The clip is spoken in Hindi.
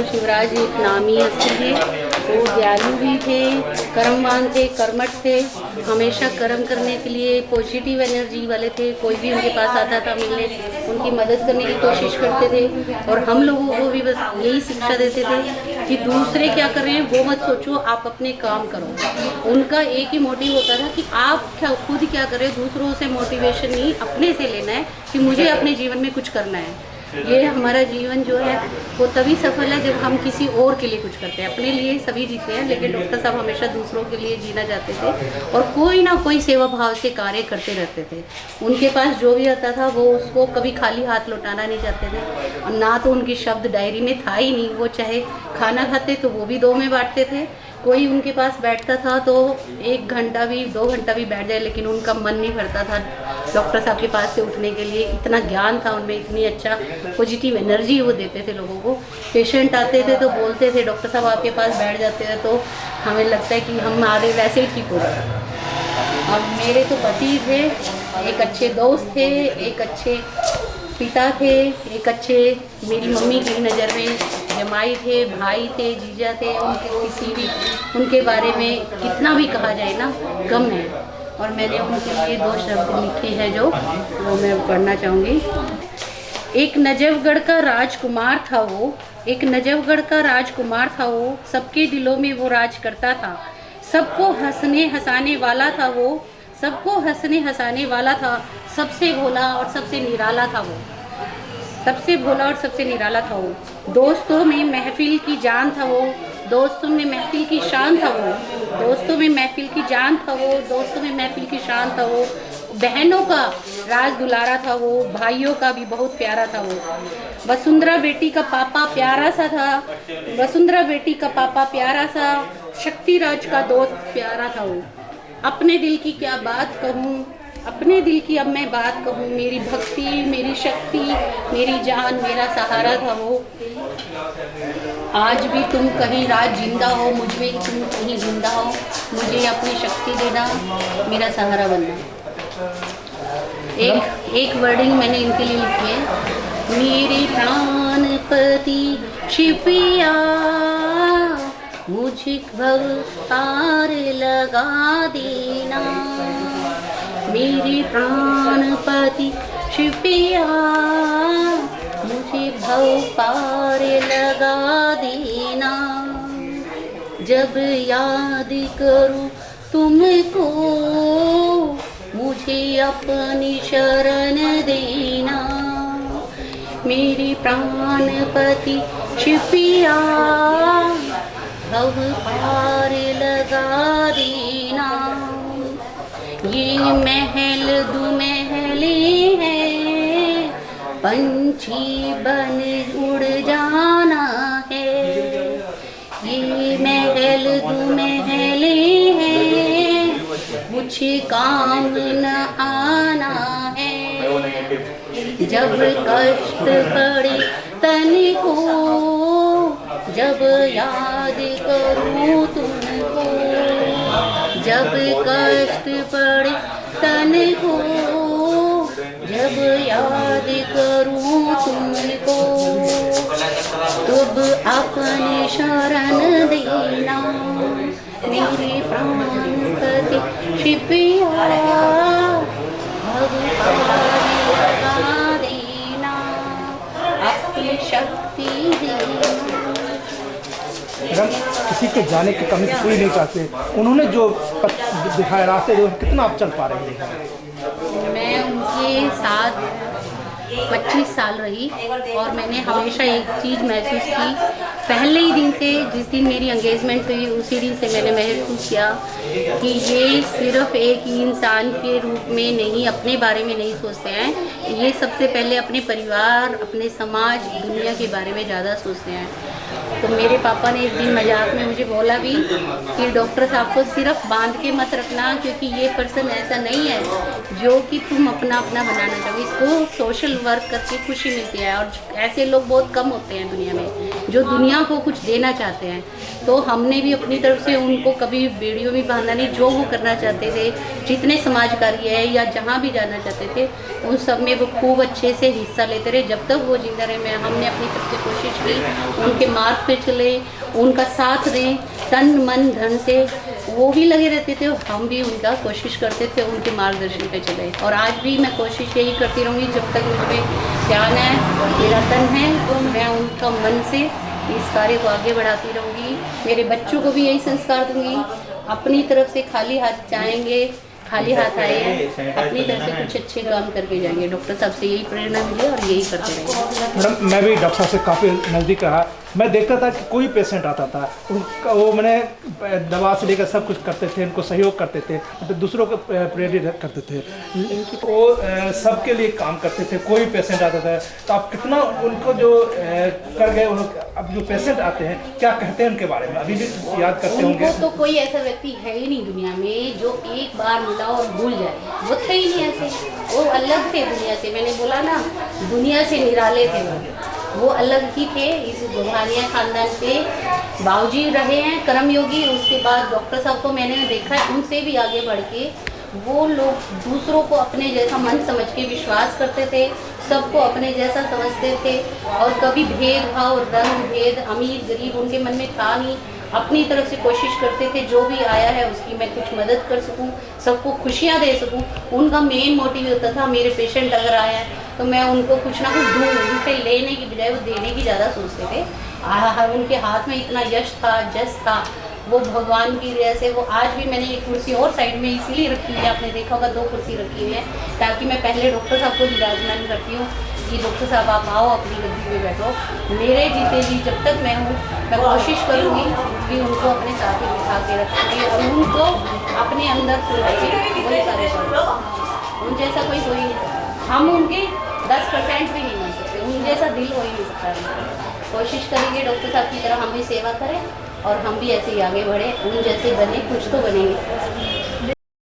डॉक्टर शिवराज एक नामी हस्ती थे। वो दयालु भी थे, कर्मवान थे, कर्मठ थे, हमेशा कर्म करने के लिए पॉजिटिव एनर्जी वाले थे। कोई भी उनके पास आता था मिलने, उनकी मदद करने की कोशिश करते थे। और हम लोगों को भी बस यही शिक्षा देते थे कि दूसरे क्या कर रहे हैं वो मत सोचो, आप अपने काम करो। उनका एक ही मोटिव होता था कि आप खुद क्या कर रहे हो, दूसरों से मोटिवेशन नहीं अपने से लेना है कि मुझे अपने जीवन में कुछ करना है। ये हमारा जीवन जो है वो तभी सफल है जब हम किसी और के लिए कुछ करते हैं। अपने लिए सभी जीते हैं, लेकिन डॉक्टर साहब हमेशा दूसरों के लिए जीना चाहते थे और कोई ना कोई सेवा भाव से कार्य करते रहते थे। उनके पास जो भी आता था वो उसको कभी खाली हाथ लौटाना नहीं चाहते थे। और ना तो उनकी शब्द डायरी में था ही नहीं। वो चाहे खाना खाते तो वो भी 2 में बांटते थे। कोई उनके पास बैठता था तो 1 घंटा भी 2 घंटा भी बैठ जाए, लेकिन उनका मन नहीं भरता था डॉक्टर साहब के पास से उठने के लिए। इतना ज्ञान था उनमें, इतनी अच्छा पॉजिटिव एनर्जी वो देते थे लोगों को। पेशेंट आते थे तो बोलते थे डॉक्टर साहब आपके पास बैठ जाते हैं तो हमें लगता है कि हमारे वैसे ही ठीक हो जाए। अब मेरे तो पति थे, एक अच्छे दोस्त थे, एक अच्छे पिता थे, एक अच्छे मेरी मम्मी की नज़र में जमाई थे, भाई थे, जीजा थे। उनके किसी भी उनके बारे में कितना भी कहा जाए ना कम है। और मैंने उनके लिए 2 शब्द लिखे हैं जो वो मैं पढ़ना चाहूँगी। एक नजफगढ़ का राजकुमार था वो, एक नजफगढ़ का राजकुमार था वो, सबके दिलों में वो राज करता था। सबको हंसने हंसाने वाला था वो, सबको हंसने हंसाने वाला था। सबसे भोला और सबसे निराला था वो, सबसे भोला और सबसे निराला था वो। दोस्तों में महफिल की जान था वो, दोस्तों में महफिल की शान था वो, दोस्तों में महफिल की जान था वो, दोस्तों में महफिल की शान था वो। बहनों का राज दुलारा था वो, भाइयों का भी बहुत प्यारा था वो। वसुंधरा बेटी का पापा प्यारा सा था, वसुंधरा बेटी का पापा प्यारा सा, शक्तिराज का दोस्त प्यारा था वो। अपने दिल की क्या बात कहूँ, अपने दिल की अब मैं बात कहूँ, मेरी भक्ति, मेरी शक्ति, मेरी जान, मेरा सहारा था वो। आज भी तुम कहीं राज जिंदा हो, मुझ में तुम कहीं जिंदा हो, मुझे अपनी शक्ति देना, मेरा सहारा बनना। एक वर्डिंग मैंने इनके लिए लिखी है। मेरे प्राणपति शिपिया मुझे भव पार लगा देना, मेरे प्राणपति शिपिया मुझे भव पार लगा देना। जब याद करूं तुमको मुझे अपनी शरण देना, मेरे प्राणपति शिपिया भव पार लगा देना। ये महल दुमहले हैं, पंछी बन उड़ जाना है। ये महल दुमहले हैं, कुछ काम न आना है। जब कष्ट पड़े तन को, जब याद करूं तुमको, जब कष्ट पड़े तन को, जब याद करूं तुमको, तब अपनी शरण देना, मेरे प्राणपति शिपिया भव पार लगा देना, अपनी शक्ति देना। अगर किसी के जाने की कमी कोई नहीं चाहते, उन्होंने जो दिखाया रास्ते जो कितना आप चल पा रहे हैं? मैं उनके साथ 25 साल रही और मैंने हमेशा एक चीज़ महसूस की, पहले ही दिन से, जिस दिन मेरी एंगेजमेंट हुई उसी दिन से मैंने महसूस किया कि ये सिर्फ एक इंसान के रूप में नहीं, अपने बारे में नहीं सोचते हैं। ये सबसे पहले अपने परिवार, अपने समाज, दुनिया के बारे में ज़्यादा सोचते हैं। तो मेरे पापा ने एक दिन मजाक में मुझे बोला भी कि डॉक्टर साहब को सिर्फ बांध के मत रखना, क्योंकि ये पर्सन ऐसा नहीं है जो कि तुम अपना अपना बनाना चाहो। इसको सोशल वर्क करके खुशी मिलती है और ऐसे लोग बहुत कम होते हैं दुनिया में जो दुनिया को कुछ देना चाहते हैं। तो हमने भी अपनी तरफ से उनको कभी वीडियो भी बांधा नहीं, जो वो करना चाहते थे, जितने समाज कार्य है या जहाँ भी जाना चाहते थे उन सब में वो खूब अच्छे से हिस्सा लेते रहे जब तक वो जिंदा रहे। हमने अपनी तरफ से कोशिश की, उनके मार्ग पे पे चले, उनका साथ दें तन मन धन से। वो भी लगे रहते थे और हम भी उनका कोशिश करते थे उनके मार्गदर्शन पे चले। और आज भी मैं कोशिश यही करती रहूँगी, जब तक मुझे ध्यान है, मेरा तन है, तो मैं उनका मन से इस कार्य को आगे बढ़ाती रहूँगी। मेरे बच्चों को भी यही संस्कार दूँगी, अपनी तरफ से खाली हाथ जाएंगे, खाली हाथ आए हैं, अपनी तरफ से कुछ अच्छे काम करके जाएंगे। डॉक्टर साहब से यही प्रेरणा मिली और यही करते रहेंगे। मैडम मैं भी डॉक्टर साहब से काफ़ी नज़दीक रहा। मैं देखता था कि कोई पेशेंट आता था, उनका वो मैंने दवा से लेकर सब कुछ करते थे, उनको सहयोग करते थे, तो दूसरों को प्रेरित करते थे। वो सबके लिए काम करते थे। कोई पेशेंट आता था तो आप कितना उनको जो कर गए, अब जो पेशेंट आते हैं क्या कहते हैं उनके बारे में, अभी भी याद करते होंगे? उनको तो कोई ऐसा व्यक्ति है ही नहीं दुनिया में जो एक बार मिला और भूल जाए। वो थे ही नहीं ऐसे, वो अलग थे दुनिया से। मैंने बोला ना, दुनिया से निराले थे वो अलग ही थे। इस गोहानिया खानदान से बाबूजी रहे हैं कर्मयोगी। उसके बाद डॉक्टर साहब को मैंने देखा है, उनसे भी आगे बढ़ के वो लोग दूसरों को अपने जैसा मन समझ के विश्वास करते थे, सबको अपने जैसा समझते थे और कभी भेदभाव, रंग भेद, अमीर गरीब उनके मन में था नहीं। अपनी तरफ से कोशिश करते थे जो भी आया है उसकी मैं कुछ मदद कर सकूं, सबको खुशियां दे सकूं। उनका मेन मोटिव होता था, मेरे पेशेंट अगर आया है तो मैं उनको कुछ ना कुछ दूँ, उनसे लेने की बजाय वो देने की ज़्यादा सोचते थे। उनके हाथ में इतना यश था, जस था, वो भगवान की दया से। वो आज भी मैंने एक कुर्सी और साइड में इसीलिए रखी है, आपने देखा होगा 2 कुर्सी रखी हुई है, ताकि मैं पहले डॉक्टर साहब को विराजमान करती हूँ कि डॉक्टर साहब आप आओ अपनी गद्दी पे बैठो। मेरे जीते जी जब तक मैं हूँ, मैं कोशिश करूँगी कि उनको अपने साथ ही बिठा के रखूँगी और उनको अपने अंदर सुरक्षित वही कार्य करूँगी। उन जैसा कोई हो ही नहीं सकता, हम उनके 10% भी नहीं बन सकते, उन जैसा दिल हो ही नहीं सकता। कोशिश करेंगे डॉक्टर साहब की तरह हम भी सेवा करें और हम भी ऐसे ही आगे बढ़े, उन जैसे बने, कुछ तो बनेंगे।